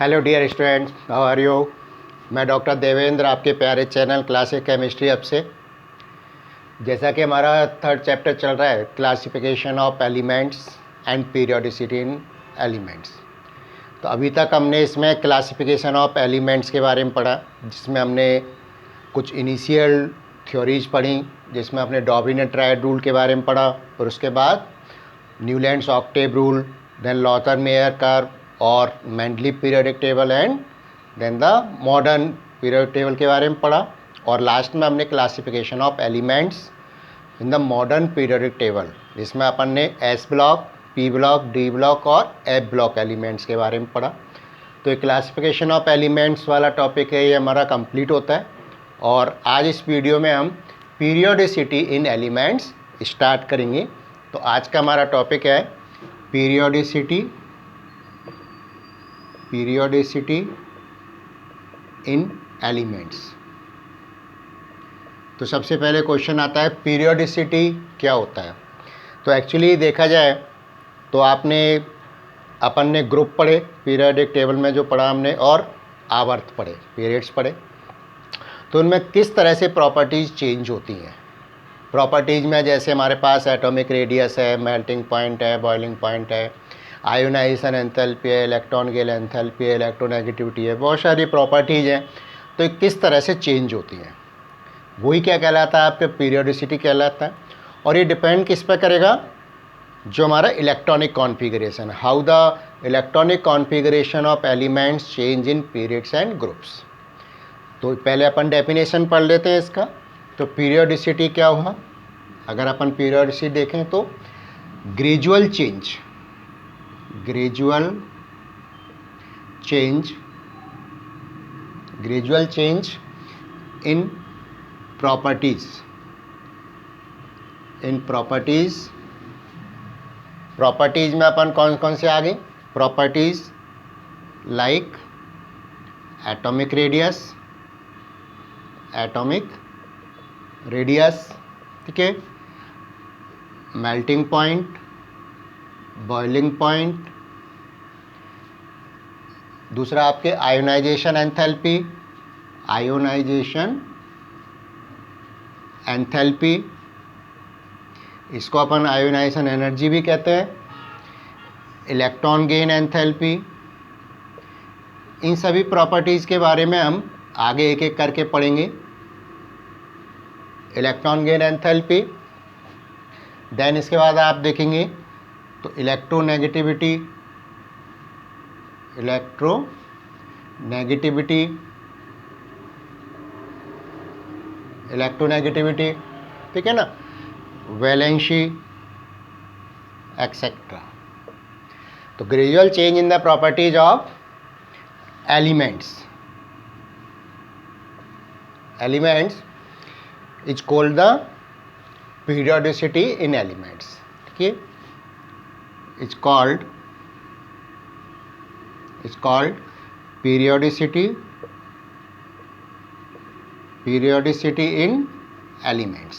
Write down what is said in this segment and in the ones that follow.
Hello dear students, how are you. मैं doctor Devendra, आपके प्यारे चैनल क्लासिक केमिस्ट्री अब से। जैसा कि हमारा थर्ड चैप्टर चल रहा है, classification of elements and periodicity in elements. तो अभी तक हमने इसमें क्लासिफिकेशन ऑफ एलिमेंट्स के बारे में पढ़ा, जिसमें हमने कुछ इनिशियल थ्योरीज पढ़ी, जिसमें अपने डॉबिन ट्रायड रूल के बारे में पढ़ा, और उसके बाद Newlands octave rule, then Lothar Meyer curve और Mendeleev periodic table and then the modern periodic table के बारे में पढ़ा। और लास्ट में हमने classification of elements in the modern periodic table, जिसमें अपन ने S block, P block, D block और एफ ब्लॉक एलिमेंट्स के बारे में पढ़ा। तो ये क्लासिफिकेशन ऑफ एलिमेंट्स वाला टॉपिक है, ये हमारा कंप्लीट होता है। और आज इस वीडियो में हम पीरियोडिसिटी इन एलिमेंट्स स्टार्ट करेंगे। तो आज का हमारा टॉपिक है पीरियोडिसिटी इन एलिमेंट्स। तो सबसे पहले क्वेश्चन आता है, पीरियोडिसिटी क्या होता है। तो एक्चुअली देखा जाए तो अपन ने ग्रुप पढ़े पीरियोडिक टेबल में, जो पढ़ा हमने, और आवर्त पढ़े, पीरियड्स पढ़े। तो उनमें किस तरह से प्रॉपर्टीज़ चेंज होती हैं। प्रॉपर्टीज़ में जैसे हमारे पास एटॉमिक रेडियस है, मेल्टिंग पॉइंट है, बॉइलिंग पॉइंट है, आयोनाइजेशन एंथैल्पी है, इलेक्ट्रॉन गेन एंथैल्पी है, इलेक्ट्रोनेगेटिविटी है, बहुत सारी प्रॉपर्टीज़ हैं। तो ये किस तरह से चेंज होती हैं, वही क्या कहलाता है, आपके पीरियोडिसिटी कहलाता है। और ये डिपेंड किस पर करेगा, जो हमारा electronic configuration, how the electronic configuration of elements change in periods and groups. तो पहले अपन डेफिनेशन पढ़ लेते हैं इसका। तो पीरियोडिसिटी क्या हुआ, अगर अपन पीरियोडिसिटी देखें तो ग्रेजुअल चेंज इन प्रॉपर्टीज़ में अपन कौन कौन से आ गए, प्रॉपर्टीज़ लाइक एटॉमिक रेडियस, ठीक है, मेल्टिंग पॉइंट, बॉइलिंग पॉइंट, दूसरा आपके आयोनाइजेशन एंथैल्पी, इसको अपन आयोनाइजेशन एनर्जी भी कहते हैं, इलेक्ट्रॉन गेन एंथैल्पी। इन सभी प्रॉपर्टीज़ के बारे में हम आगे एक एक करके पढ़ेंगे। इलेक्ट्रॉन गेन एंथैल्पी, देन इसके बाद आप देखेंगे तो इलेक्ट्रोनेगेटिविटी, ठीक है ना, वैलेंसी एक्सेट्रा। तो gradual change in the properties of elements is called the periodicity in elements, ठीक है, is called periodicity in elements.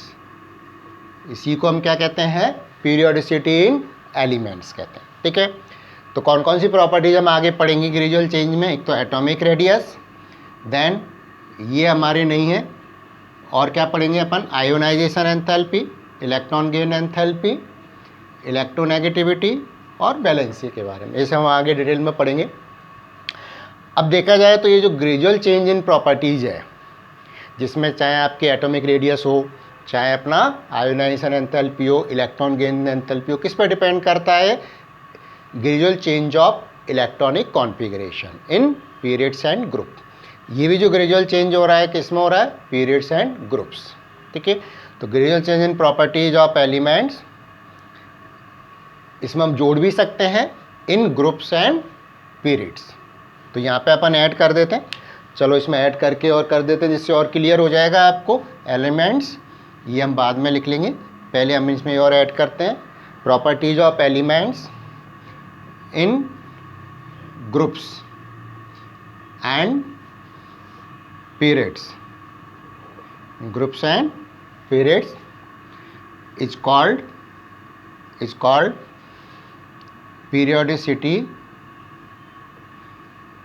इसी को हम क्या कहते हैं, पीरियोडिसिटी इन एलिमेंट्स कहते हैं, ठीक है। तो कौन कौन सी प्रॉपर्टीज हम आगे पढ़ेंगे ग्रेजुअल चेंज में। एक तो एटॉमिक रेडियस, देन ये हमारे नहीं है, और क्या पढ़ेंगे अपन, ionisation enthalpy, electron gain enthalpy, electronegativity और वैलेंसी के बारे में, इसे हम आगे डिटेल में पढ़ेंगे। अब देखा जाए तो ये जो ग्रेजुअल चेंज इन प्रॉपर्टीज़ है, जिसमें चाहे आपकी एटॉमिक रेडियस हो, चाहे अपना आयोनाइजेशन एंथैल्पी हो, इलेक्ट्रॉन गेन एंथैल्पी हो, किस पर डिपेंड करता है, gradual change of electronic configuration in periods and group. ये भी जो ग्रेजुअल चेंज हो रहा है, किस में हो रहा है, पीरियड्स एंड ग्रुप्स, ठीक है। तो gradual change in properties of elements, इसमें हम जोड़ भी सकते हैं इन ग्रुप्स एंड पीरियड्स। तो यहाँ पे अपन ऐड कर देते हैं, चलो इसमें ऐड करके और कर देते हैं, जिससे और क्लियर हो जाएगा आपको। एलिमेंट्स ये हम बाद में लिख लेंगे, पहले हम इसमें और ऐड करते हैं, properties of elements in groups and periods is called periodicity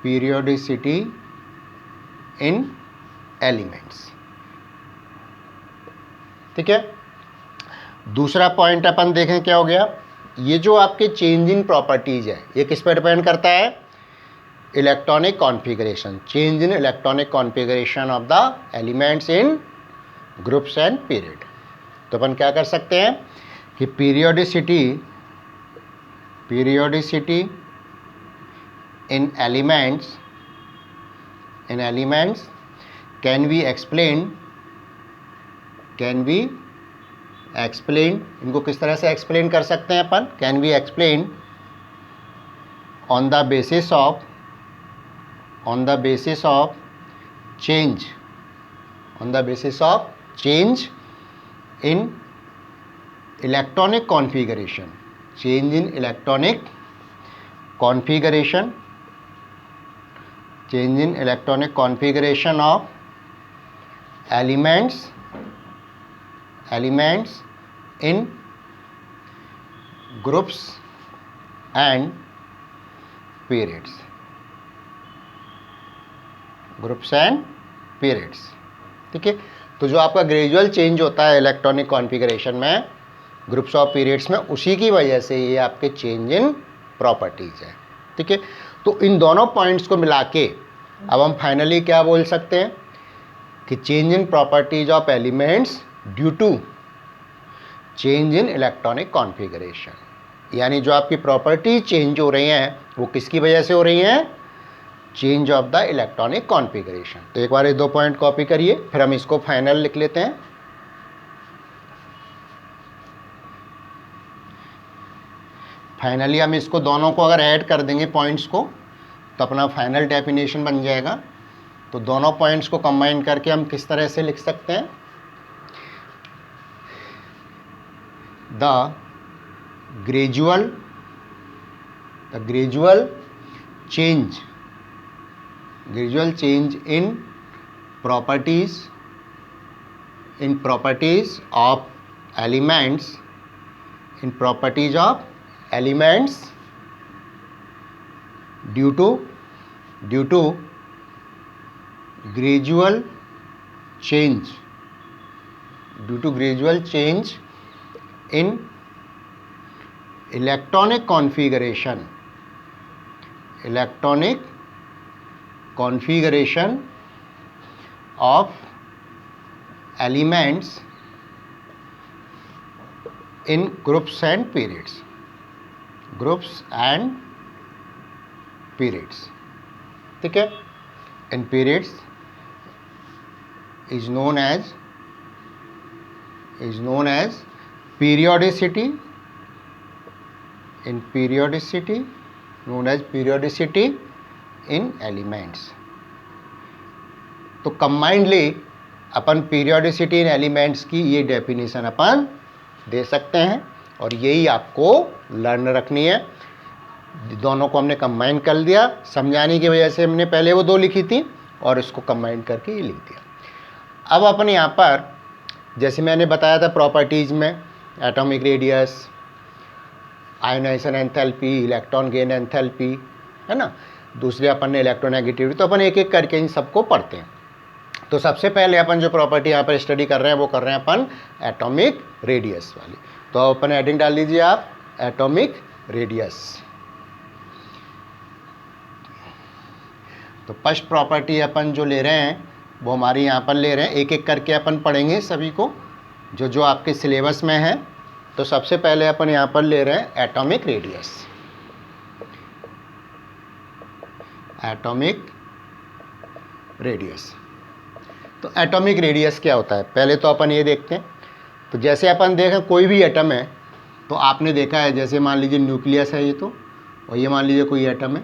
periodicity in elements. ठीक है, दूसरा पॉइंट अपन देखें क्या हो गया। ये जो आपके चेंज इन प्रॉपर्टीज है, ये किस पर डिपेंड करता है? Electronic configuration, change in electronic configuration of the elements in groups and period. तो अपन क्या कर सकते हैं कि periodicity in elements can be explain, इनको किस तरह से एक्सप्लेन कर सकते हैं अपन? Can be explain on the basis of change in electronic configuration, of elements in groups and periods. ठीक है, तो जो आपका ग्रेजुअल चेंज होता है इलेक्ट्रॉनिक कॉन्फ़िगरेशन में ग्रुप्स ऑफ पीरियड्स में, उसी की वजह से ये आपके चेंज इन प्रॉपर्टीज है। ठीक है, तो इन दोनों पॉइंट्स को मिला के अब हम फाइनली क्या बोल सकते हैं कि change in properties of elements due to change in electronic configuration, यानी जो आपकी प्रॉपर्टी चेंज हो रही हैं वो किसकी वजह से हो रही हैं? Change of the electronic configuration. तो एक बार ये 2 पॉइंट कॉपी करिए, फिर हम इसको फाइनल लिख लेते हैं। फाइनली हम इसको दोनों को अगर ऐड कर देंगे पॉइंट्स को, तो अपना फाइनल डेफिनेशन बन जाएगा। तो दोनों पॉइंट्स को कंबाइन करके हम किस तरह से लिख सकते हैं? The gradual change in properties of elements due to gradual change in electronic configuration of elements in groups and periods. ठीक है, in periods is known as periodicity, in elements। तो combinedly upon periodicity in elements की ये definition अपन दे सकते हैं, और यही आपको लर्न रखनी है। दोनों को हमने कंबाइन कर दिया, समझाने की वजह से हमने पहले वो 2 लिखी थी और इसको कंबाइन करके ये लिख दिया। अब अपन यहाँ पर जैसे मैंने बताया था प्रॉपर्टीज़ में, atomic radius, ionisation enthalpy, electron gain enthalpy, है ना, दूसरे अपन ने इलेक्ट्रोनेगेटिविटी, तो अपन एक एक करके इन सबको पढ़ते हैं। तो सबसे पहले अपन जो प्रॉपर्टी यहाँ पर स्टडी कर रहे हैं वो कर रहे हैं अपन एटॉमिक रेडियस वाली। तो अपन हेडिंग डाल दीजिए आप, एटॉमिक रेडियस। तो फर्स्ट प्रॉपर्टी अपन जो ले रहे हैं वो हमारी यहाँ पर ले रहे हैं, एक एक करके अपन पढ़ेंगे सभी को जो आपके सिलेबस में है। तो सबसे पहले अपन यहाँ पर ले रहे हैं एटॉमिक रेडियस। तो एटॉमिक रेडियस क्या होता है पहले तो अपन ये देखते हैं। तो जैसे अपन देखें कोई भी एटम है, तो आपने देखा है जैसे मान लीजिए न्यूक्लियस है ये, तो और ये मान लीजिए कोई एटम है।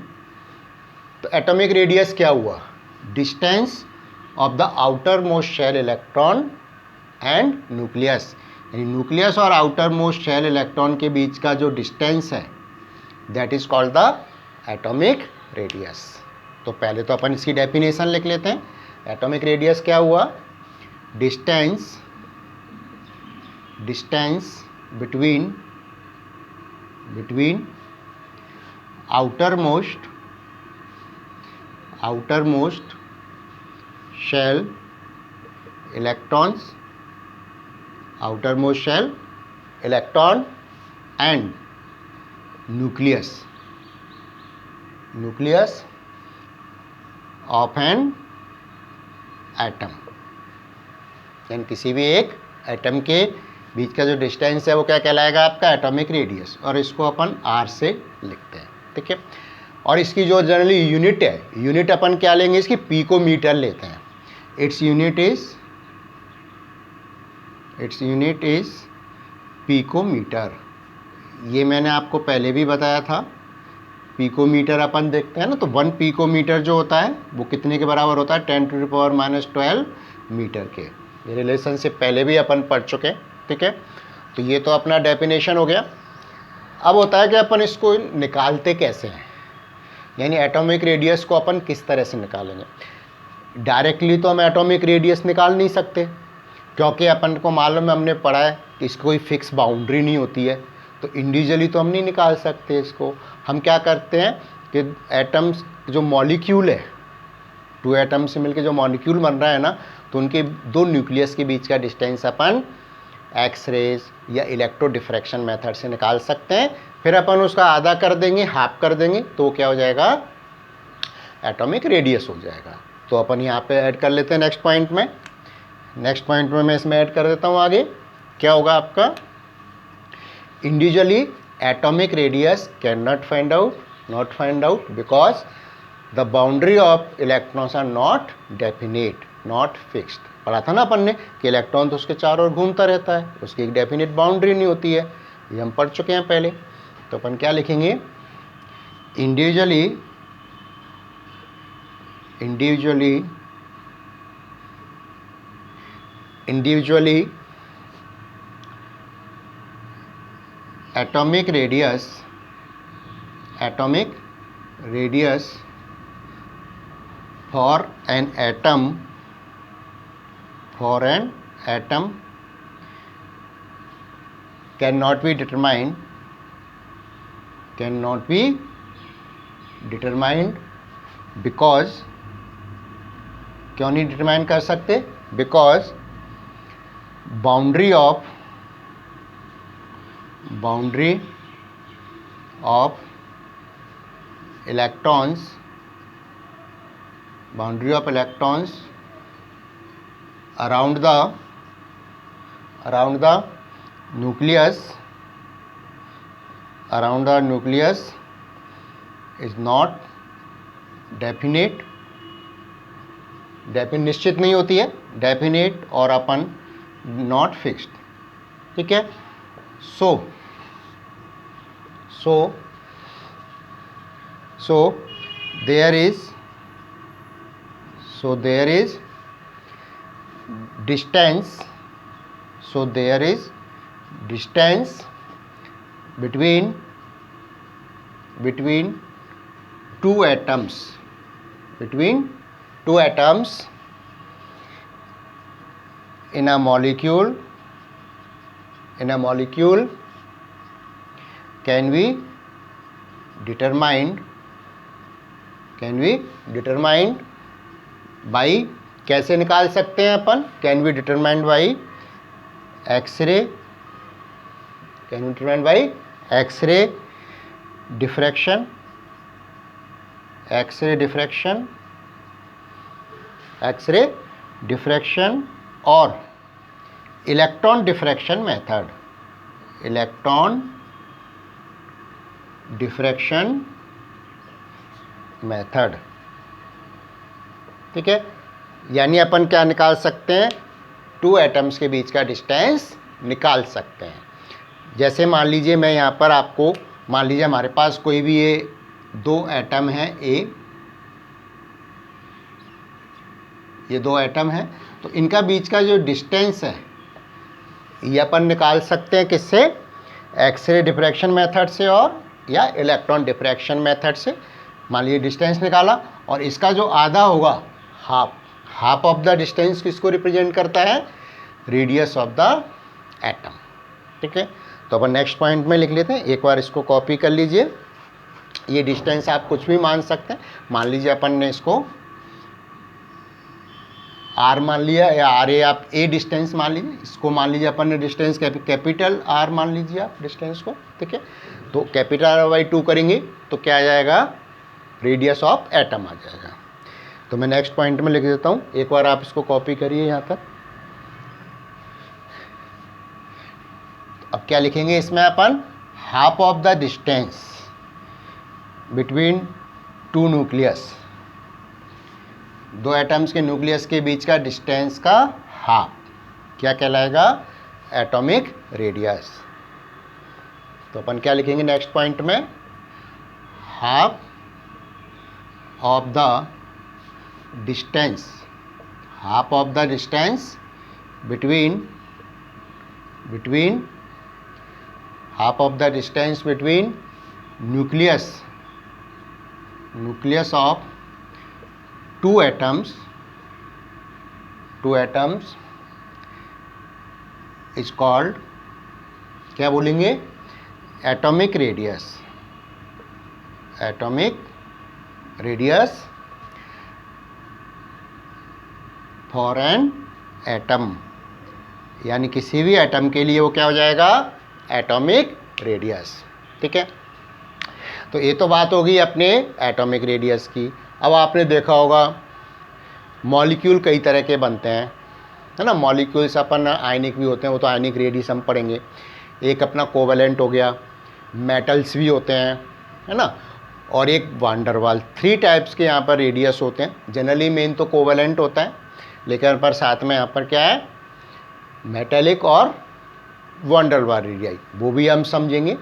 तो एटॉमिक रेडियस क्या हुआ? Distance of the outer most shell electron and nucleus, यानी न्यूक्लियस और आउटर मोस्ट शेल इलेक्ट्रॉन के बीच का जो डिस्टेंस है that is called the atomic radius. तो पहले तो अपन इसकी डेफिनेशन लिख लेते हैं। एटॉमिक रेडियस क्या हुआ? Distance between outermost shell electrons, outermost shell electron and nucleus of an atom, यानी किसी भी एक एटम के बीच का जो डिस्टेंस है वो क्या कहलाएगा आपका एटॉमिक रेडियस, और इसको अपन आर से लिखते हैं, ठीक है। और इसकी जो जनरली यूनिट है, यूनिट अपन क्या लेंगे, इसकी पिकोमीटर लेते हैं। It's unit is picometre. ये मैंने आपको पहले भी बताया था। पिकोमीटर अपन देखते हैं ना, तो 1 पिकोमीटर जो होता है वो कितने के बराबर होता है, 10⁻⁻12 मीटर के। ये रिलेशनशिप पहले भी अपन पढ़ चुके हैं, ठीक है। तो ये तो अपना डेफिनेशन हो गया। अब होता है कि अपन इसको निकालते कैसे हैं, यानी एटॉमिक रेडियस को अपन किस तरह से निकालेंगे। डायरेक्टली तो हम एटॉमिक रेडियस निकाल नहीं सकते, क्योंकि अपन को मालूम है, हमने पढ़ा है कि इसकी कोई फिक्स बाउंड्री नहीं होती है, तो इंडिविजुअली तो हम नहीं निकाल सकते इसको। हम क्या करते हैं कि एटम्स जो मॉलिक्यूल है, 2 एटम से मिलकर जो मॉलिक्यूल बन रहा है ना, तो उनके 2 न्यूक्लियस के बीच का डिस्टेंस अपन एक्स रेज या इलेक्ट्रो डिफ्रैक्शन मेथड से निकाल सकते हैं। फिर अपन उसका आधा कर देंगे, हाफ कर देंगे, तो क्या हो जाएगा, एटॉमिक रेडियस हो जाएगा। तो अपन यहाँ पे ऐड कर लेते हैं नेक्स्ट पॉइंट में। नेक्स्ट पॉइंट में मैं इसमें ऐड कर देता हूँ। आगे क्या होगा आपका, individually atomic radius can not find out because the boundary of electrons are not definite, not fixed. पढ़ा था ना अपन ने कि इलेक्ट्रॉन तो उसके चारों ओर घूमता रहता है, उसकी एक डेफिनेट बाउंड्री नहीं होती है, ये हम पढ़ चुके हैं पहले। तो अपन क्या लिखेंगे, individually atomic radius for an atom cannot be determined because, क्यों नहीं डिटरमाइन कर सकते, because boundary of electrons around the nucleus is not definite, निश्चित नहीं होती है, डेफिनेट और अपन नॉट फिक्स्ड, ठीक है। So there is distance between two atoms in a molecule can be determined by, कैसे निकाल सकते हैं अपन, can be determined by X-ray diffraction और इलेक्ट्रॉन डिफ्रैक्शन मेथड, ठीक है। यानी अपन क्या निकाल सकते हैं, 2 एटम्स के बीच का डिस्टेंस निकाल सकते हैं। जैसे मान लीजिए मैं यहाँ पर आपको, मान लीजिए हमारे पास कोई भी ये 2 एटम हैं, ये 2 एटम हैं, तो इनका बीच का जो डिस्टेंस है ये अपन निकाल सकते हैं किससे, एक्सरे डिफ्रैक्शन मेथड से और या इलेक्ट्रॉन डिफ्रैक्शन मेथड से। मान लीजिए डिस्टेंस निकाला और इसका जो आधा होगा, हाफ ऑफ द डिस्टेंस किसको रिप्रेजेंट करता है, रेडियस ऑफ द एटम, ठीक है। तो अपन नेक्स्ट पॉइंट में लिख लेते हैं, एक बार इसको कॉपी कर लीजिए। ये डिस्टेंस आप कुछ भी मान सकते हैं। मान लीजिए अपन ने इसको आर मान लिया, या आर ए आप ए डिस्टेंस मान लीजिए, इसको मान लीजिए अपन ने डिस्टेंस कैपिटल आर मान लीजिए आप डिस्टेंस को, ठीक है। तो कैपिटल आर बाई 2 करेंगे तो क्या आ जाएगा, रेडियस ऑफ एटम आ जाएगा। तो मैं नेक्स्ट पॉइंट में लिख देता हूँ, एक बार आप इसको कॉपी करिए यहाँ तक। अब क्या लिखेंगे इसमें अपन, half of the distance between two nucleus, दो एटम्स के न्यूक्लियस के बीच का डिस्टेंस का हाफ क्या कहलाएगा, एटॉमिक रेडियस। तो अपन क्या लिखेंगे नेक्स्ट पॉइंट में, half of the distance, half of the distance between half of the distance between nucleus of two atoms is called, क्या बोलेंगे, atomic radius for an atom, यानी किसी भी एटम के लिए वो क्या हो जाएगा, एटॉमिक रेडियस, ठीक है। तो ये तो बात होगी अपने एटॉमिक रेडियस की। अब आपने देखा होगा मॉलिक्यूल कई तरह के बनते हैं, है ना। मॉलिक्यूल्स अपन आयनिक भी होते हैं, वो तो आयनिक रेडियस हम पढ़ेंगे। एक अपना कोवेलेंट हो गया, मेटल्स भी होते हैं, है ना, और एक वांडरवाल। 3 टाइप्स के यहाँ पर रेडियस होते हैं। जनरली मेन तो कोवेलेंट होता है, लेकिन पर साथ में यहाँ पर क्या है, मेटेलिक और वांडरवाल रेडियाई, वो भी हम समझेंगे।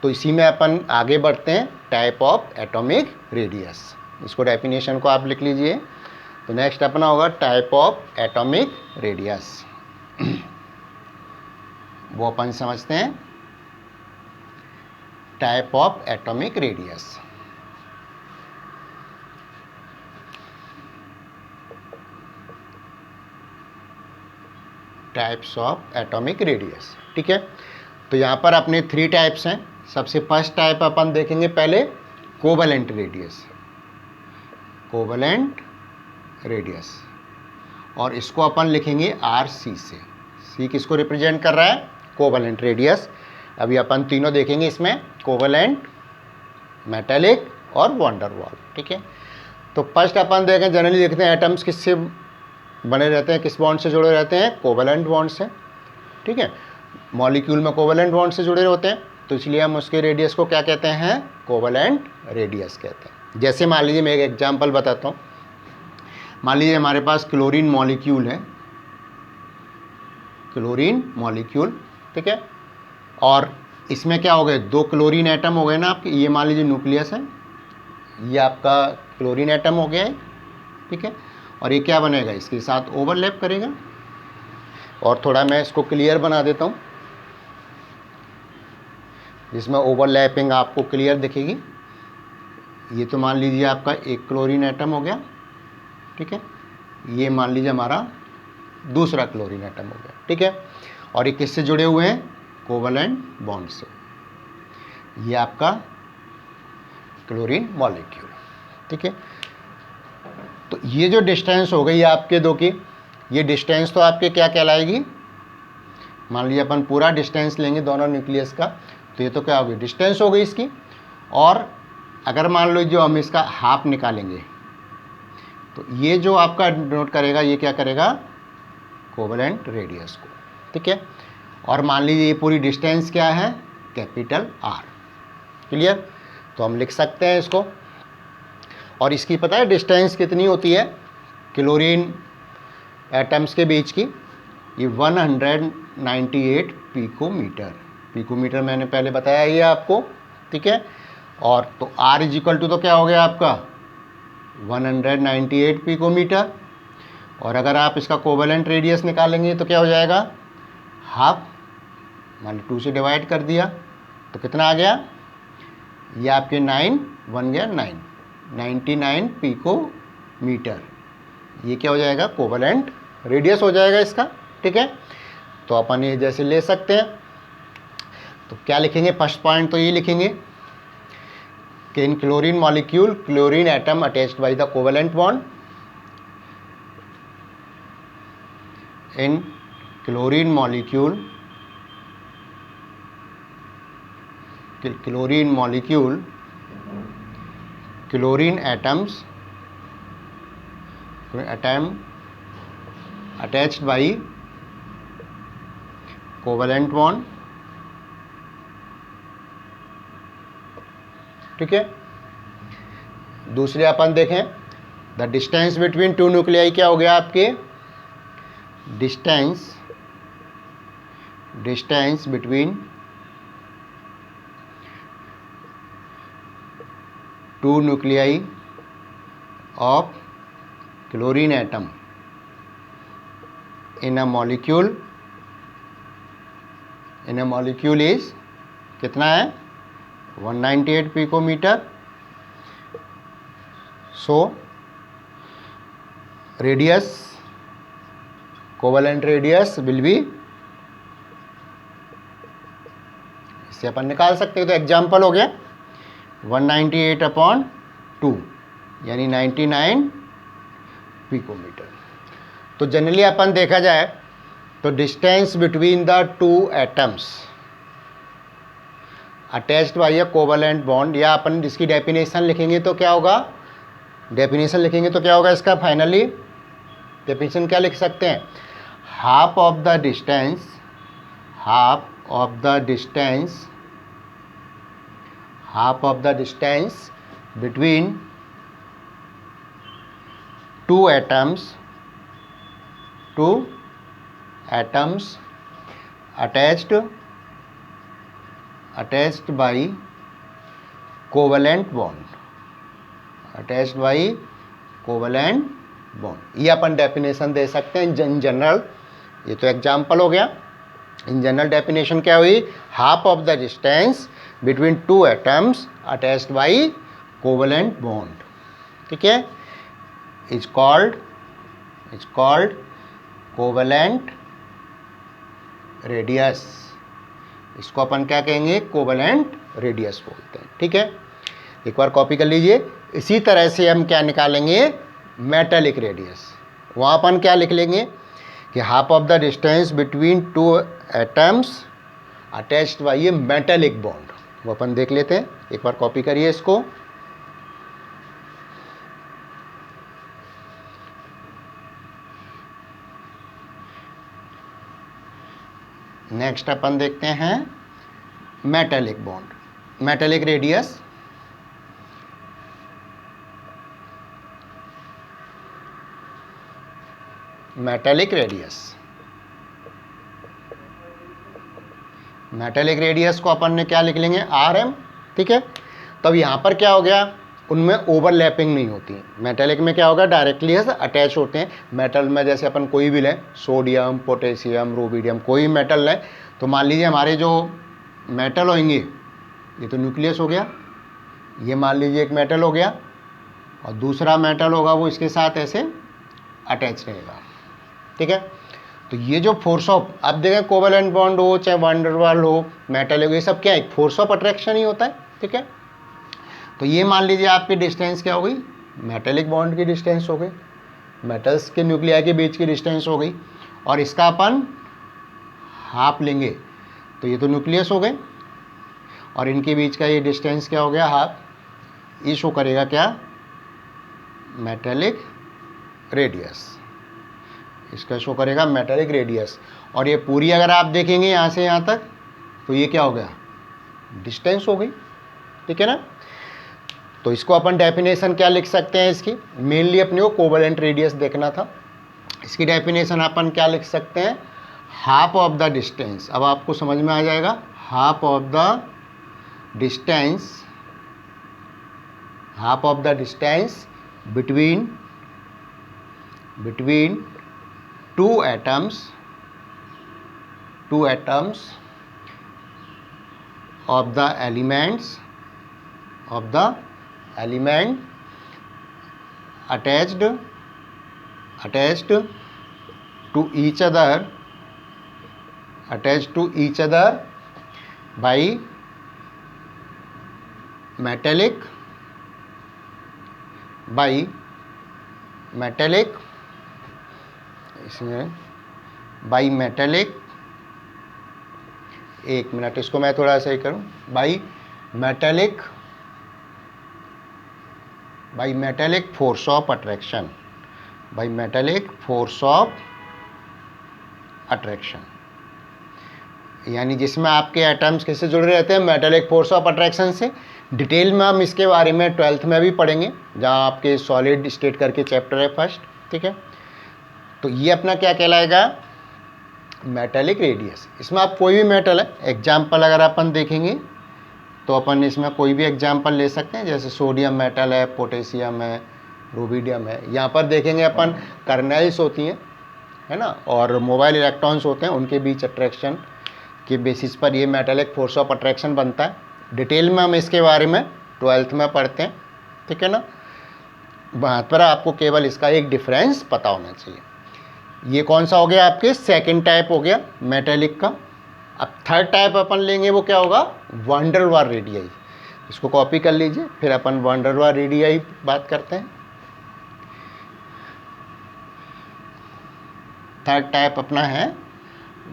तो इसी में अपन आगे बढ़ते हैं, टाइप ऑफ एटॉमिक रेडियस। इसको डेफिनेशन को आप लिख लीजिए। तो नेक्स्ट अपना होगा टाइप ऑफ एटॉमिक रेडियस। वो अपन समझते हैं, type of atomic radius. Types of atomic radius, ठीक है। तो यहाँ पर अपने 3 टाइप्स हैं। सबसे फर्स्ट टाइप अपन देखेंगे पहले, कोवेलेंट रेडियस, और इसको अपन लिखेंगे RC से। C किसको रिप्रेजेंट कर रहा है, कोवेलेंट रेडियस। अभी अपन तीनों देखेंगे इसमें, कोवेलेंट, मेटेलिक और वांडरवाल, ठीक है। तो फर्स्ट अपन देखें, जनरली देखते हैं एटम्स किससे बने रहते हैं, किस बॉन्ड से जुड़े रहते हैं, कोवेलेंट बॉन्ड से, ठीक है। मॉलिक्यूल में कोवेलेंट बॉन्ड से जुड़े होते हैं, तो इसलिए हम उसके रेडियस को क्या कहते हैं, कोवेलेंट रेडियस कहते हैं। जैसे मान लीजिए मैं एक एग्जांपल बताता हूँ। मान लीजिए हमारे पास क्लोरीन मॉलिक्यूल है, क्लोरीन मॉलिक्यूल, ठीक है। और इसमें क्या हो गए, 2 क्लोरीन एटम हो गए ना आपके। ये मान लीजिए न्यूक्लियस है, ये आपका क्लोरीन एटम हो गया है, ठीक है। और ये क्या बनेगा, इसके साथ ओवरलैप करेगा। और थोड़ा मैं इसको क्लियर बना देता हूँ, जिसमें ओवरलैपिंग आपको क्लियर दिखेगी। ये तो मान लीजिए आपका एक क्लोरीन एटम हो गया, ठीक है। ये मान लीजिए हमारा दूसरा क्लोरीन एटम हो गया, ठीक है। और ये किससे जुड़े हुए हैं, कोवेलेंट बॉन्ड से। ये आपका क्लोरीन मॉलिक्यूल, ठीक है। तो ये जो डिस्टेंस हो गई आपके दो की, ये डिस्टेंस तो आपके क्या कहलाएगी, मान लीजिए अपन पूरा डिस्टेंस लेंगे दोनों न्यूक्लियस का, तो ये तो क्या होगी, डिस्टेंस हो गई इसकी। और अगर मान लो जो हम इसका हाफ निकालेंगे, तो ये जो आपका डिनोट करेगा, ये क्या करेगा, कोवेलेंट रेडियस को, ठीक है। और मान लीजिए ये पूरी डिस्टेंस क्या है, कैपिटल R, क्लियर। तो हम लिख सकते हैं इसको। और इसकी पता है डिस्टेंस कितनी होती है क्लोरीन एटम्स के बीच की, ये 198 पिकोमीटर। पिकोमीटर मैंने पहले बताया ये आपको, ठीक है। और तो R इजिकल टू तो क्या हो गया आपका 198 पिकोमीटर। और अगर आप इसका कोवेलेंट रेडियस निकालेंगे तो क्या हो जाएगा, हाफ, मान लो 2 से डिवाइड कर दिया तो कितना आ गया, ये आपके 9 बन गया, 99 पिकोमीटर। ये क्या हो जाएगा, कोवेलेंट रेडियस हो जाएगा इसका, ठीक है। तो अपन ये जैसे ले सकते हैं। तो क्या लिखेंगे, फर्स्ट पॉइंट तो ये लिखेंगे कि in chlorine molecule chlorine atom attached by the covalent bond, in chlorine molecule chlorine atoms attached by covalent bond. ठीक है, दूसरे अपन देखें, the distance between two nuclei क्या हो गया आपके, distance between two nuclei of chlorine atom in a molecule is कितना है, 198 picometre. So radius, covalent radius will be, इससे अपन निकाल सकते हैं। तो एग्जाम्पल हो गया 198/2 यानी 99 पिकोमीटर। तो जनरली अपन देखा जाए तो distance between the two atoms attached bye a covalent bond, या अपन इसकी डेफिनेशन लिखेंगे तो क्या होगा, इसका फाइनली डेफिनेशन क्या लिख सकते हैं, half of the distance between two atoms attached by covalent bond, ये अपन डेफिनेशन दे सकते हैं इन जनरल। ये तो एग्जाम्पल हो गया। इन जनरल डेफिनेशन क्या हुई, half of the distance between two atoms attached by covalent bond. ठीक है, इज कॉल्ड कोवेलेंट रेडियस। इसको अपन क्या कहेंगे, कोवेलेंट रेडियस बोलते हैं। ठीक है, एक बार कॉपी कर लीजिए। इसी तरह से हम क्या निकालेंगे, मेटालिक रेडियस। वहाँ अपन क्या लिख लेंगे कि half of the distance between two atoms attached bye ये मेटालिक बॉन्ड, वो अपन देख लेते हैं। एक बार कॉपी करिए इसको। नेक्स्ट अपन देखते हैं metallic bond, metallic radius. Metallic radius को अपन ने क्या लिख लेंगे, RM। ठीक है, तब यहाँ पर क्या हो गया, उनमें ओवरलैपिंग नहीं होती। मेटालिक में क्या होगा, डायरेक्टली अटैच होते हैं। मेटल में जैसे अपन कोई भी लें, सोडियम, पोटेशियम, रूबिडियम, कोई मेटल लें, तो मान लीजिए हमारे जो मेटल होंगे, ये तो न्यूक्लियस हो गया, ये मान लीजिए एक मेटल हो गया, और दूसरा मेटल होगा वो इसके साथ ऐसे अटैच रहेगा। ठीक है, तो ये जो फोर्स ऑफ, अब देखें कोवेलेंट बॉन्ड हो चाहे वैन डर वाल्स हो, मेटल हो, ये सब क्या है, एक फोर्स ऑफ अट्रैक्शन ही होता है। ठीक है, तो ये मान लीजिए आपकी डिस्टेंस क्या हो गई, मेटालिक बॉन्ड की डिस्टेंस हो गई, मेटल्स के न्यूक्लिया के बीच की डिस्टेंस हो गई, और इसका अपन हाफ लेंगे तो ये तो न्यूक्लियस हो गए, और इनके बीच का ये डिस्टेंस क्या हो गया, हाफ। ये शो करेगा क्या, मेटालिक रेडियस। इसका शो करेगा मेटालिक रेडियस। और ये पूरी अगर आप देखेंगे यहाँ से यहाँ तक, तो ये क्या हो गया, डिस्टेंस हो गई। ठीक है ना, तो इसको अपन डेफिनेशन क्या लिख सकते हैं इसकी, मेनली अपने को कोवेलेंट रेडियस देखना था। इसकी डेफिनेशन अपन क्या लिख सकते हैं, हाफ ऑफ द डिस्टेंस। अब आपको समझ में आ जाएगा, half of the distance between two atoms of the elements attached to each other by metallic by metallic, इसमें बाई मेटेलिक, एक मिनट इसको मैं थोड़ा सही करूं, by metallic force of attraction, by metallic force of attraction, यानी जिसमें आपके एटम्स किससे जुड़े रहते हैं, मेटेलिक फोर्स ऑफ अट्रैक्शन से। डिटेल में हम इसके बारे में 12th में भी पढ़ेंगे, जहाँ आपके सॉलिड स्टेट करके चैप्टर है फर्स्ट, ठीक है। तो ये अपना क्या कहलाएगा, मेटेलिक रेडियस। इसमें आप कोई भी मेटल है, एग्जाम्पल अगर अपन देखेंगे तो अपन इसमें कोई भी एग्जाम्पल ले सकते हैं, जैसे सोडियम मेटल है, पोटेशियम है, रूबिडियम है। यहाँ पर देखेंगे अपन कर्नेल्स होती हैं, है ना, और मोबाइल इलेक्ट्रॉन्स होते हैं, उनके बीच अट्रैक्शन के बेसिस पर ये मेटेलिक फोर्स ऑफ अट्रैक्शन बनता है। डिटेल में हम इसके बारे में 12th में पढ़ते हैं, ठीक है ना। वहाँ पर आपको केवल इसका एक डिफरेंस पता होना चाहिए। ये कौन सा हो गया, आपके सेकंड टाइप हो गया मेटेलिक का। अब थर्ड टाइप अपन लेंगे, वो क्या होगा, वैन डर वाल रेडियाई। इसको कॉपी कर लीजिए, फिर अपन वैन डर वाल रेडियाई बात करते हैं। थर्ड टाइप अपना है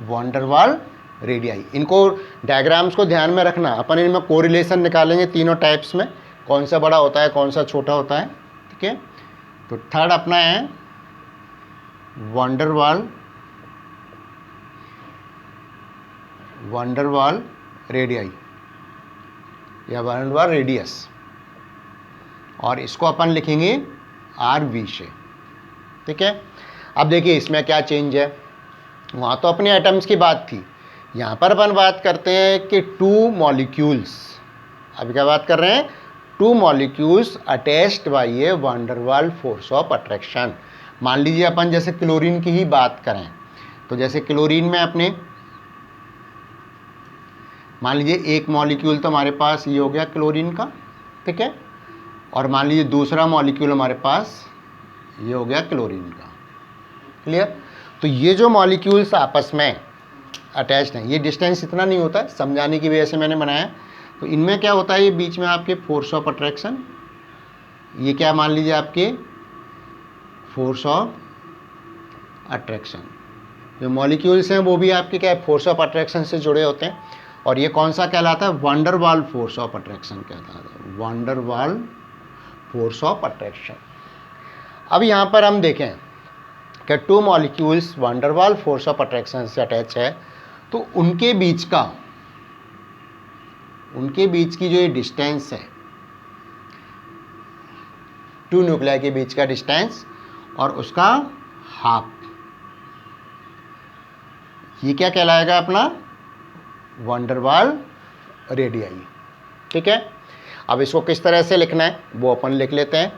वैन डर वाल रेडियाई। इनको डायग्राम्स को ध्यान में रखना, अपन इनमें कोरिलेशन निकालेंगे तीनों टाइप्स में, कौन सा बड़ा होता है कौन सा छोटा होता है, ठीक है। तो थर्ड अपना है वैन डर वाल रेडियाई या वैन डर वाल रेडियस, और इसको अपन लिखेंगे RV से, ठीक है। अब देखिए इसमें क्या चेंज है, वहाँ तो अपने एटम्स की बात थी, यहाँ पर अपन बात करते हैं कि टू मॉलिक्यूल्स, अभी क्या बात कर रहे हैं, two molecules attached by a van der Waals force of attraction. मान लीजिए अपन जैसे क्लोरीन की ही बात करें, तो जैसे क्लोरीन में अपने मान लीजिए एक मॉलिक्यूल तो हमारे पास ये हो गया क्लोरीन का, ठीक है, और मान लीजिए दूसरा मॉलिक्यूल हमारे पास ये हो गया क्लोरीन का, क्लियर। तो ये जो मॉलिक्यूल्स आपस में अटैच्ड हैं, ये डिस्टेंस इतना नहीं होता है, समझाने की वजह से मैंने बनाया। तो इनमें क्या होता है, ये बीच में आपके फोर्स ऑफ अट्रैक्शन, ये क्या मान लीजिए आपके फोर्स ऑफ अट्रैक्शन, जो मॉलिक्यूल्स हैं वो भी आपके क्या है, फोर्स ऑफ अट्रैक्शन से जुड़े होते हैं। और ये कौन सा कहलाता है, van der Waals force of attraction कहलाता है, van der Waals force of attraction. अब यहाँ पर हम देखें कि two molecules van der Waals force of attraction से अटैच है, तो उनके बीच की जो ये डिस्टेंस है, टू न्यूक्लियाई के बीच का डिस्टेंस और उसका हाफ, ये क्या कहलाएगा अपना, वैन डर वाल रेडियाई, ठीक है। अब इसको किस तरह से लिखना है वो अपन लिख लेते हैं।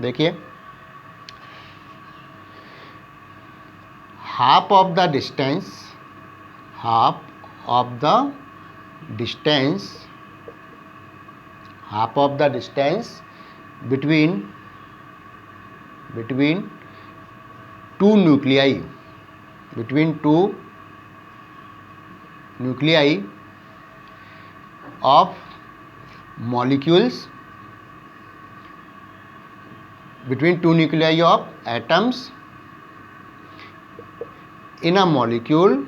देखिए, half of the distance between two nuclei of molecules, between two nuclei of atoms in a molecules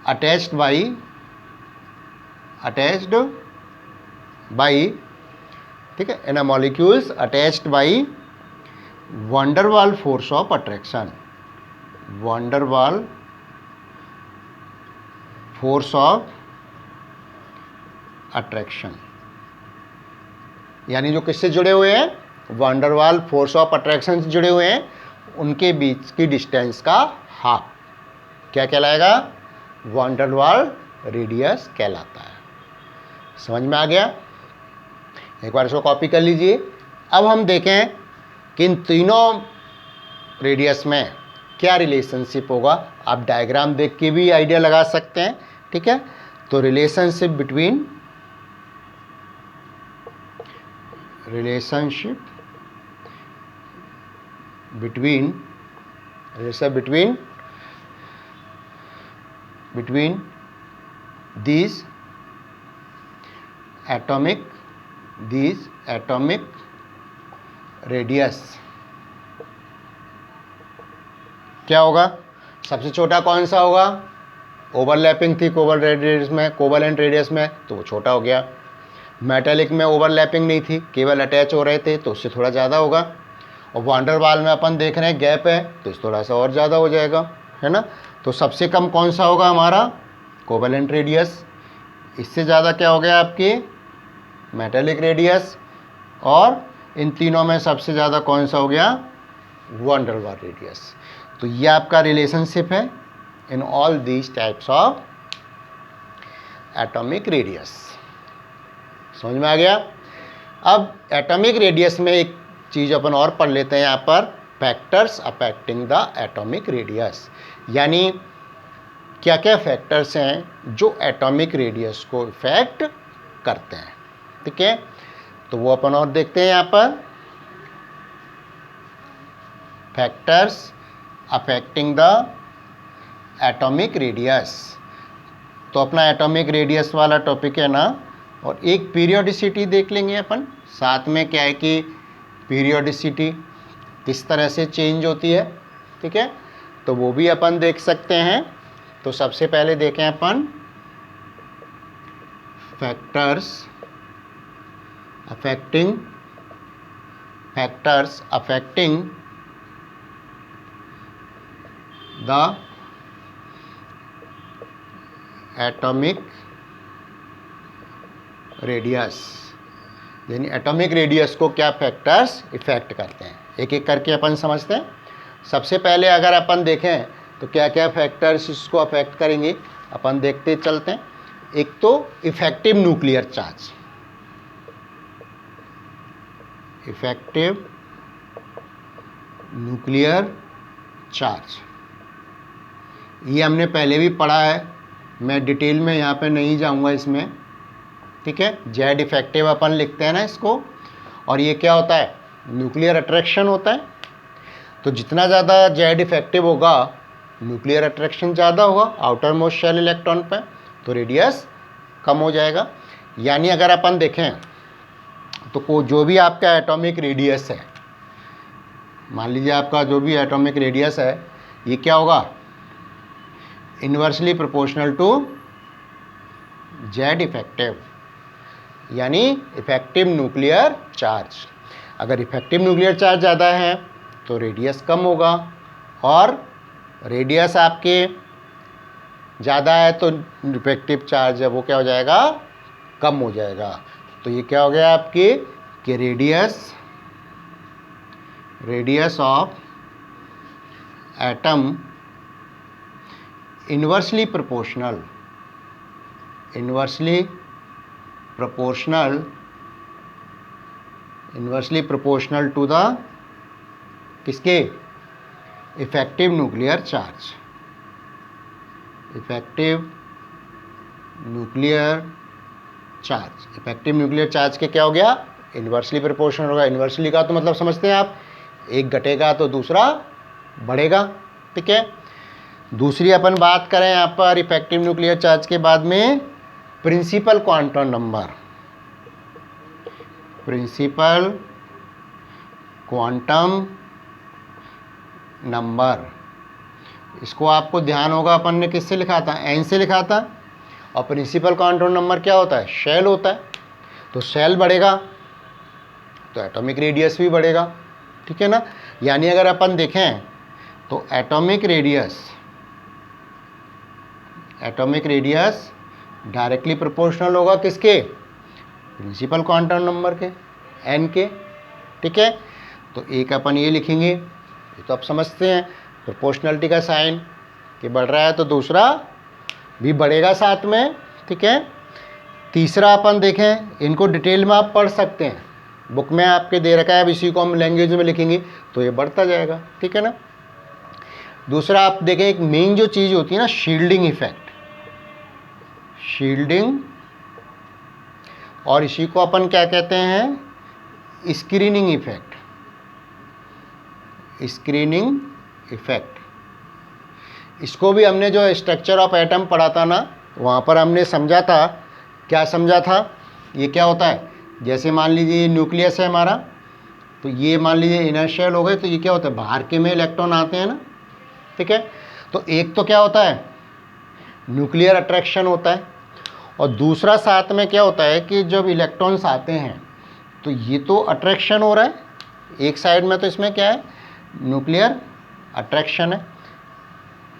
attached by, ठीक है, in a molecules attached by van der Waals force of attraction, van der Waals force of attraction, यानी जो किससे जुड़े हुए हैं, van der Waals force of attraction से जुड़े हुए हैं, उनके बीच की डिस्टेंस का हाफ क्या कहलाएगा, वैन डर वाल रेडियस कहलाता है। समझ में आ गया, एक बार इसको कॉपी कर लीजिए। अब हम देखें कि इन तीनों रेडियस में क्या रिलेशनशिप होगा। आप डायग्राम देख के भी आइडिया लगा सकते हैं, ठीक है। तो relationship between these atomic these atomic radius, क्या होगा? सबसे छोटा कौन सा होगा? ओवरलैपिंग थी कोवलेंट रेडियस में, तो वो छोटा हो गया। मेटेलिक में ओवरलैपिंग नहीं थी, केवल अटैच हो रहे थे, तो उससे थोड़ा ज़्यादा होगा। और वांडरवाल में अपन देख रहे हैं गैप है, तो इस थोड़ा सा और ज़्यादा हो जाएगा, है ना। तो सबसे कम कौन सा होगा हमारा? Covalent radius. इससे ज़्यादा क्या हो गया आपकी? Metallic radius. और इन तीनों में सबसे ज़्यादा कौन सा हो गया? Van der Waal radius. तो ये आपका रिलेशनशिप है in all these types of atomic radius. समझ में आ गया? अब एटॉमिक रेडियस में एक चीज़ अपन और पढ़ लेते हैं यहाँ पर, factors affecting the atomic radius. यानी क्या क्या फैक्टर्स हैं जो एटॉमिक रेडियस को इफेक्ट करते हैं, ठीक है। तो वो अपन और देखते हैं यहाँ पर, factors affecting the atomic radius. तो अपना एटॉमिक रेडियस वाला टॉपिक है ना, और एक पीरियोडिसिटी देख लेंगे अपन साथ में। क्या है कि पीरियोडिसिटी किस तरह से चेंज होती है, ठीक है, तो वो भी अपन देख सकते हैं। तो सबसे पहले देखें अपन factors affecting the atomic radius. यानी एटॉमिक रेडियस को क्या फैक्टर्स इफेक्ट करते हैं, एक एक करके अपन समझते हैं। सबसे पहले अगर अपन देखें तो क्या क्या फैक्टर्स इसको अफेक्ट करेंगे, अपन देखते चलते हैं। एक तो effective nuclear charge, effective nuclear charge, ये हमने पहले भी पढ़ा है, मैं डिटेल में यहाँ पे नहीं जाऊँगा इसमें, ठीक है। जेड इफेक्टिव अपन लिखते हैं ना इसको। और ये क्या होता है? न्यूक्लियर अट्रैक्शन होता है। तो जितना ज़्यादा जेड इफेक्टिव होगा, न्यूक्लियर अट्रैक्शन ज़्यादा होगा आउटर मोस्ट शेल इलेक्ट्रॉन पे, तो रेडियस कम हो जाएगा। यानी अगर अपन देखें तो जो भी आपका एटॉमिक रेडियस है, मान लीजिए आपका जो भी एटॉमिक रेडियस है, ये क्या होगा? Inversely proportional to Z effective, यानी इफेक्टिव न्यूक्लियर चार्ज। अगर इफेक्टिव न्यूक्लियर चार्ज ज़्यादा है तो रेडियस कम होगा, और रेडियस आपके ज़्यादा है तो इफेक्टिव चार्ज है वो क्या हो जाएगा? कम हो जाएगा। तो ये क्या हो गया आपकी कि radius of atom inversely proportional to the किसके? Effective nuclear charge. Effective nuclear charge के क्या हो गया? इन्वर्सली प्रोपोर्शनल होगा। इन्वर्सली का तो मतलब समझते हैं आप, एक घटेगा तो दूसरा बढ़ेगा, ठीक है। दूसरी अपन बात करें यहाँ पर इफेक्टिव न्यूक्लियर चार्ज के बाद में, principal quantum number. Principal quantum number, इसको आपको ध्यान होगा अपन ने किससे लिखा था? एन से लिखा था। और प्रिंसिपल क्वांटम नंबर क्या होता है? शेल होता है। तो शेल बढ़ेगा तो एटॉमिक रेडियस भी बढ़ेगा, ठीक है ना। यानी अगर अपन देखें तो एटॉमिक रेडियस डायरेक्टली प्रोपोर्शनल होगा किसके? प्रिंसिपल क्वांटम नंबर के, एन के, ठीक है। तो एक अपन ये लिखेंगे, ये तो आप समझते हैं प्रोपोर्शनलिटी का साइन, कि बढ़ रहा है तो दूसरा भी बढ़ेगा साथ में, ठीक है। तीसरा अपन देखें, इनको डिटेल में आप पढ़ सकते हैं, बुक में आपके दे रखा है, अब इसी को हम लैंग्वेज में लिखेंगे तो ये बढ़ता जाएगा, ठीक है ना। दूसरा आप देखें, एक मेन जो चीज़ होती है ना, शील्डिंग इफेक्ट, और इसी को अपन क्या कहते हैं? Screening effect. इसको भी हमने जो स्ट्रक्चर ऑफ एटम पढ़ा था ना, वहाँ पर हमने समझा था, क्या समझा था? ये क्या होता है? जैसे मान लीजिए न्यूक्लियस है हमारा, तो ये मान लीजिए इनर शेल हो गए, तो ये क्या होता है, बाहर के में इलेक्ट्रॉन आते हैं ना, ठीक है। तो एक तो क्या होता है, न्यूक्लियर अट्रैक्शन होता है, और दूसरा साथ में क्या होता है कि जब इलेक्ट्रॉन्स आते हैं तो ये तो अट्रैक्शन हो रहा है एक साइड में, तो इसमें क्या है, न्यूक्लियर अट्रैक्शन है,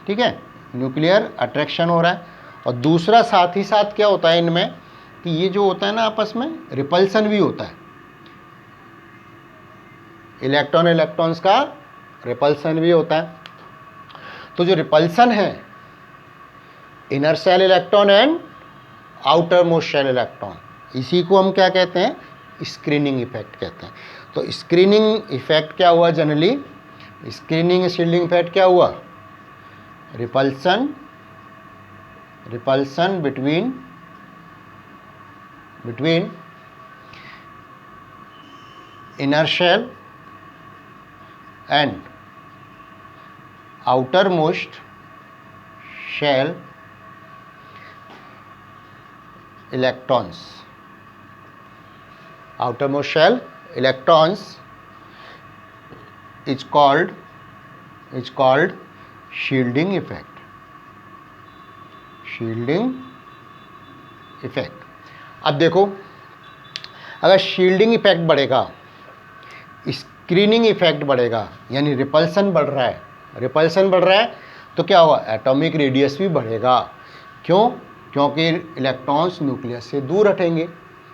ठीक है, न्यूक्लियर अट्रैक्शन हो रहा है। और दूसरा साथ ही साथ क्या होता है इनमें कि ये जो होता है ना आपस में रिपल्सन भी होता है, इलेक्ट्रॉन इलेक्ट्रॉन्स का रिपल्सन भी होता है। तो जो रिपल्सन है, inner shell electron and outer most shell electron, इसी को हम क्या कहते हैं, स्क्रीनिंग इफेक्ट कहते हैं। तो स्क्रीनिंग इफेक्ट क्या हुआ, जनरली स्क्रीनिंग शील्डिंग इफेक्ट क्या हुआ, repulsion between inner shell and outermost shell electrons. Outermost shell electrons is called shielding effect. Shielding effect. अब देखो, अगर शील्डिंग इफेक्ट बढ़ेगा, स्क्रीनिंग इफेक्ट बढ़ेगा, यानी रिपल्सन बढ़ रहा है, तो क्या होगा, एटॉमिक रेडियस भी बढ़ेगा। क्यों? क्योंकि इलेक्ट्रॉन्स न्यूक्लियस से दूर हटेंगे,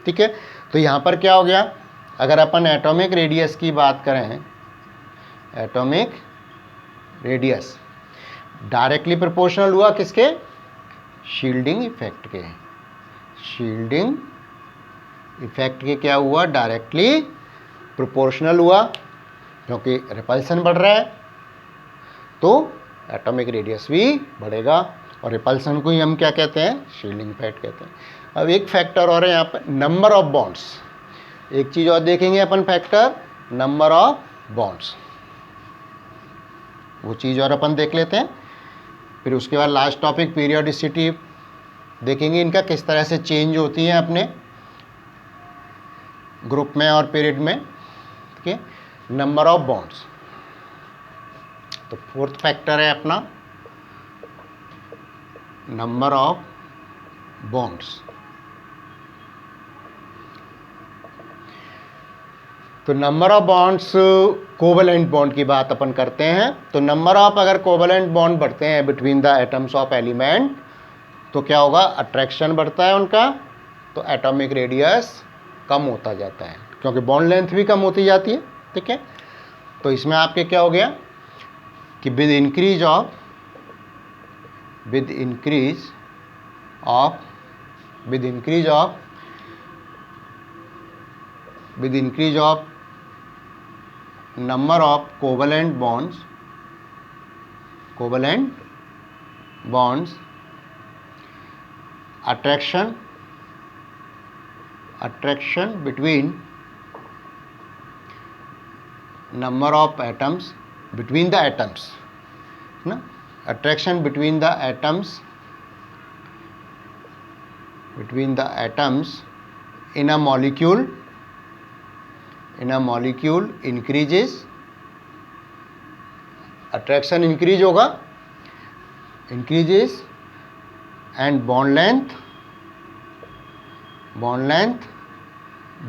ठीक है। तो यहाँ पर क्या हो गया, अगर अपन एटॉमिक रेडियस की बात करें, एटॉमिक रेडियस डायरेक्टली प्रोपोर्शनल हुआ किसके, शील्डिंग इफेक्ट के। शील्डिंग इफेक्ट के क्या हुआ, डायरेक्टली प्रोपोर्शनल हुआ, क्योंकि रिपल्सन बढ़ रहा है तो एटॉमिक रेडियस भी बढ़ेगा, और रिपल्सन को ही हम क्या कहते हैं, शील्डिंग इफेक्ट कहते हैं। अब एक फैक्टर और है यहाँ पर, नंबर ऑफ बॉन्ड्स। एक चीज़ और देखेंगे अपन, फैक्टर नंबर ऑफ बॉन्ड्स, वो चीज़ और अपन देख लेते हैं। फिर उसके बाद लास्ट टॉपिक पीरियोडिसिटी देखेंगे, इनका किस तरह से चेंज होती है अपने ग्रुप में और पीरियड में, ठीक है। नंबर ऑफ बॉन्ड्स, तो फोर्थ फैक्टर है अपना नंबर ऑफ बॉन्ड्स। तो number of bonds, covalent bond की बात अपन करते हैं। तो नंबर ऑफ अगर कोवलेंट बॉन्ड बढ़ते हैं between the atoms of element, तो क्या होगा, अट्रैक्शन बढ़ता है उनका, तो एटॉमिक रेडियस कम होता जाता है, क्योंकि बॉन्ड लेंथ भी कम होती जाती है, ठीक है। तो इसमें आपके क्या हो गया कि with increase of number of covalent bonds, attraction between number of atoms between the atoms, ना, attraction between the atoms in a molecule increases, attraction increase होगा, increases, and bond length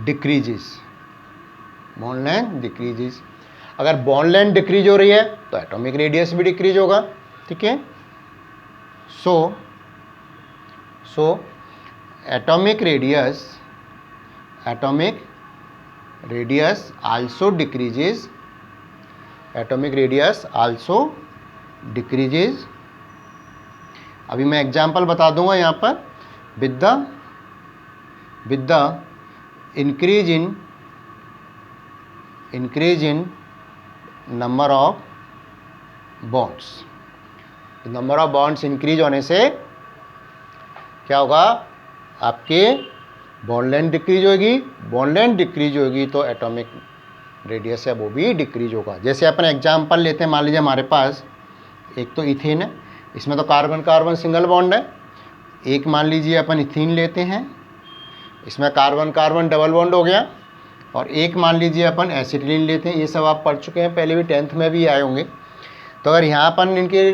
decreases, अगर बॉन्ड लेंथ डिक्रीज हो रही है तो atomic radius भी decrease होगा, ठीक है। So atomic radius also decreases, अभी मैं एग्जांपल बता दूंगा यहाँ पर, with the increase in number of bonds, number of bonds increase होने से क्या होगा, आपके बॉन्ड लेंथ डिक्रीज होगी, तो एटॉमिक रेडियस है वो भी डिक्रीज होगा। जैसे अपन एग्जांपल लेते हैं, मान लीजिए हमारे पास एक तो इथेन है, इसमें तो कार्बन कार्बन सिंगल बॉन्ड है। एक मान लीजिए अपन इथीन लेते हैं, इसमें कार्बन कार्बन डबल बॉन्ड हो गया, और एक मान लीजिए अपन एसिटिलीन लेते हैं। ये सब आप पढ़ चुके हैं, पहले भी 10th में भी आए होंगे। तो अगर यहाँ अपन इनके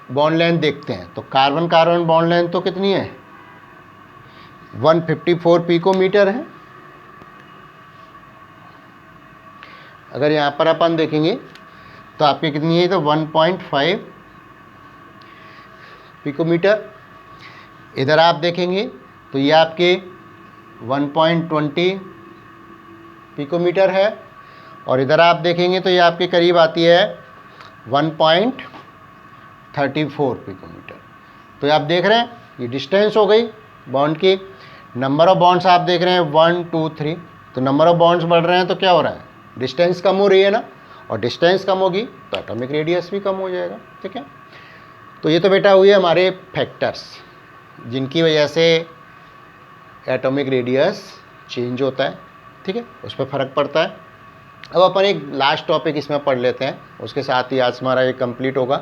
बॉन्ड लेंथ देखते हैं तो कार्बन कार्बन बॉन्ड लेंथ तो कितनी है, 154 पिकोमीटर है। अगर यहाँ पर अपन देखेंगे तो आपकी कितनी है, तो 1.5 पिकोमीटर। इधर आप देखेंगे तो ये आपके 1.20 पिकोमीटर है, और इधर आप देखेंगे तो ये आपके करीब आती है 1.34 पिकोमीटर। तो आप देख रहे हैं ये डिस्टेंस हो गई बॉन्ड की। नंबर ऑफ बॉन्ड्स आप देख रहे हैं 1 2 3, तो नंबर ऑफ बॉन्ड्स बढ़ रहे हैं तो क्या हो रहा है, डिस्टेंस कम हो रही है ना, और डिस्टेंस कम होगी तो एटॉमिक रेडियस भी कम हो जाएगा। ठीक है, तो ये तो बेटा हुए हमारे फैक्टर्स जिनकी वजह से एटॉमिक रेडियस चेंज होता है। ठीक है, उस पर फ़र्क पड़ता है। अब अपन एक लास्ट टॉपिक इसमें पढ़ लेते हैं, उसके साथ ही आज हमारा ये कंप्लीट होगा।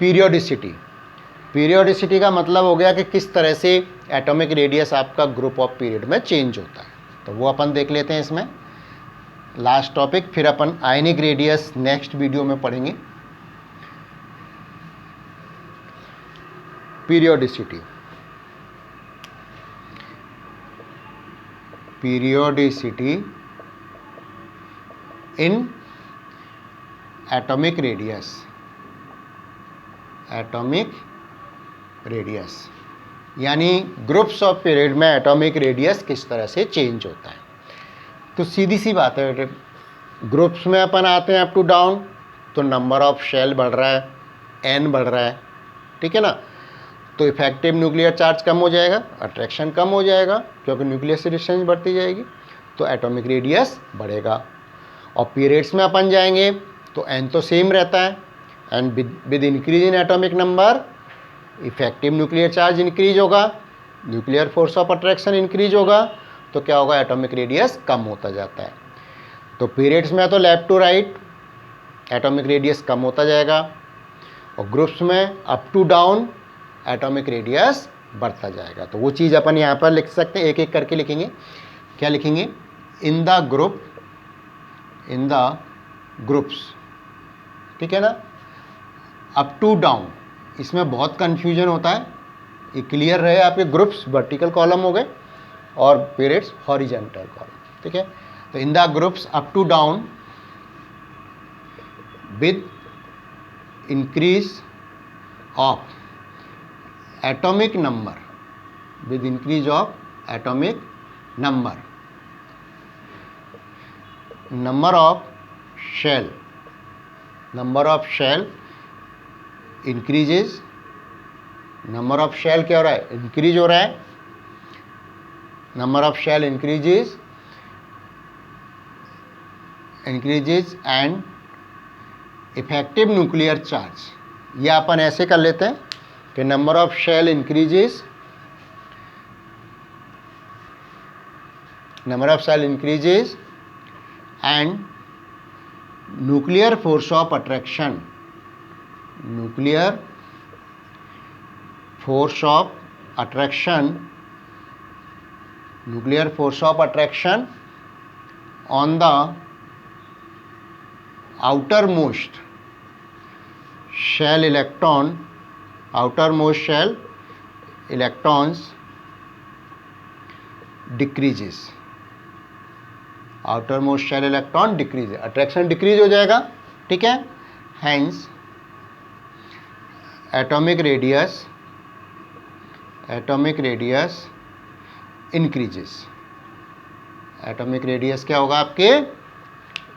पीरियोडिसिटी। पीरियोडिसिटी का मतलब हो गया कि किस तरह से एटॉमिक रेडियस आपका ग्रुप ऑफ पीरियड में चेंज होता है, तो वो अपन देख लेते हैं इसमें लास्ट टॉपिक। फिर अपन आयनिक रेडियस नेक्स्ट वीडियो में पढ़ेंगे। Periodicity, periodicity in atomic radius, atomic radius यानी ग्रुप्स ऑफ पीरियड में एटॉमिक रेडियस किस तरह से चेंज होता है। तो सीधी सी बात है, ग्रुप्स में अपन आते हैं अप टू डाउन, तो नंबर ऑफ शेल बढ़ रहा है, एन बढ़ रहा है। ठीक है ना, तो इफेक्टिव न्यूक्लियर चार्ज कम हो जाएगा, अट्रैक्शन कम हो जाएगा, क्योंकि न्यूक्लियस से डिस्टेंस बढ़ती जाएगी, तो एटॉमिक रेडियस बढ़ेगा। और पीरियड्स में अपन जाएंगे तो एन तो सेम रहता है, and with increase in atomic number effective nuclear charge increase होगा, nuclear force of attraction increase होगा, तो क्या होगा, एटॉमिक रेडियस कम होता जाता है। तो पीरियड्स में तो left to right atomic radius कम होता जाएगा, और ग्रुप्स में up to down atomic radius बढ़ता जाएगा। तो वो चीज़ अपन यहाँ पर लिख सकते हैं, एक एक करके लिखेंगे। क्या लिखेंगे, in the group, in the groups. ठीक है ना, अप टू डाउन, इसमें बहुत कन्फ्यूजन होता है, ये क्लियर रहे आपके ग्रुप्स वर्टिकल कॉलम हो गए और पीरियड्स हॉरिजॉन्टल कॉलम। ठीक है, तो in the groups up to down with increase of atomic number, with increase of atomic number, number of shell, number of shell increases. Number of shell क्या हो रहा है, इंक्रीज हो रहा है, number of shell increases, increases and effective nuclear charge. ये अपन ऐसे कर लेते हैं कि number of shell increases, number of shell increases and nuclear force of attraction, nuclear force of attraction, nuclear force of attraction on the outermost shell electron, outermost shell electrons decreases, outermost shell electron decreases, attraction decrease हो जाएगा। ठीक है, hence atomic radius, atomic radius increases, atomic radius क्या होगा आपके,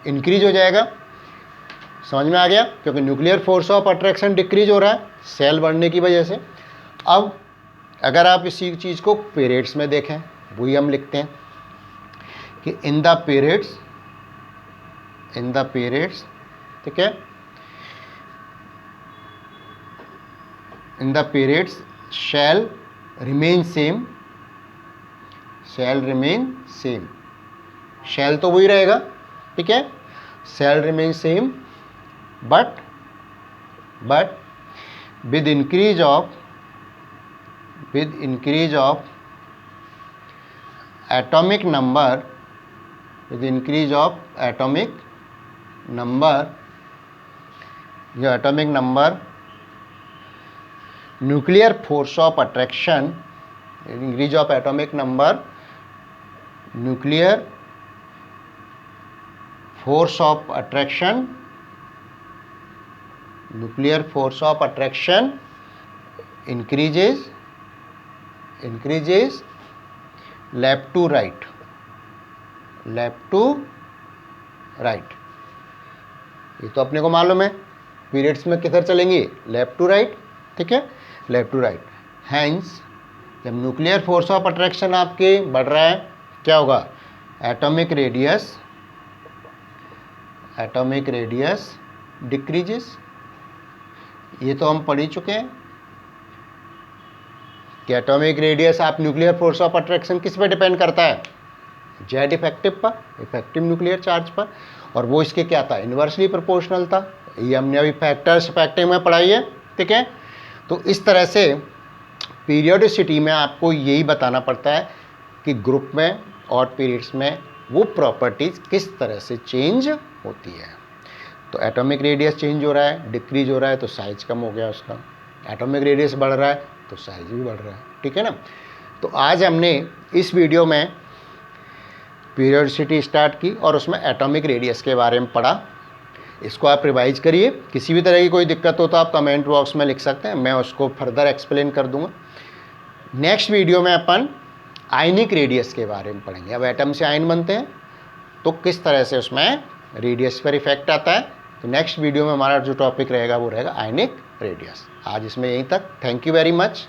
increase हो जाएगा। समझ में आ गया, क्योंकि nuclear force of attraction decrease हो रहा है सेल बढ़ने की वजह से। अब अगर आप इसी चीज़ को पीरियड्स में देखें, वही हम लिखते हैं कि in the periods, in the periods, ठीक है, in the periods shell remain same, shell remain same, shell तो वही रहेगा। ठीक है, shell remain same but with increase of atomic number, with increase of atomic number, जो atomic number, nuclear force of attraction, increase of atomic number, nuclear force of attraction, nuclear force of attraction increases left to right, ये तो अपने को मालूम है periods में किधर चलेंगी, लेफ्ट टू राइट, ठीक है, लेफ्ट टू राइट। हैंस जब न्यूक्लियर फोर्स ऑफ अट्रैक्शन आपके बढ़ रहा है क्या होगा, एटॉमिक रेडियस डिक्रीजेस। ये तो हम पढ़ ही चुके हैं कि एटॉमिक रेडियस आप न्यूक्लियर फोर्स ऑफ अट्रैक्शन किस पे डिपेंड करता है, जेड इफेक्टिव पर, इफेक्टिव न्यूक्लियर चार्ज पर, और वो इसके क्या था, इन्वर्सली प्रोपोर्शनल था। ये हमने अभी फैक्टर्स इफेक्टिव में पढ़ाई है, ठीक है। तो इस तरह से पीरियोडिसिटी में आपको यही बताना पड़ता है कि ग्रुप में और पीरियड्स में वो प्रॉपर्टीज किस तरह से चेंज होती है। तो एटॉमिक रेडियस चेंज हो रहा है, डिक्रीज हो रहा है, तो साइज कम हो गया उसका। एटॉमिक रेडियस बढ़ रहा है तो साइज भी बढ़ रहा है, ठीक है ना। तो आज हमने इस वीडियो में पीरियोडिसिटी स्टार्ट की और उसमें एटॉमिक रेडियस के बारे में पढ़ा। इसको आप रिवाइज करिए, किसी भी तरह की कोई दिक्कत हो तो आप कमेंट बॉक्स में लिख सकते हैं, मैं उसको फर्दर एक्सप्लेन कर दूंगा। नेक्स्ट वीडियो में अपन आयनिक रेडियस के बारे में पढ़ेंगे। अब एटम से आयन बनते हैं तो किस तरह से उसमें रेडियस पर इफेक्ट आता है। तो नेक्स्ट वीडियो में हमारा जो टॉपिक रहेगा वो रहेगा आयनिक रेडियस। आज इसमें यहीं तक। Thank you very much.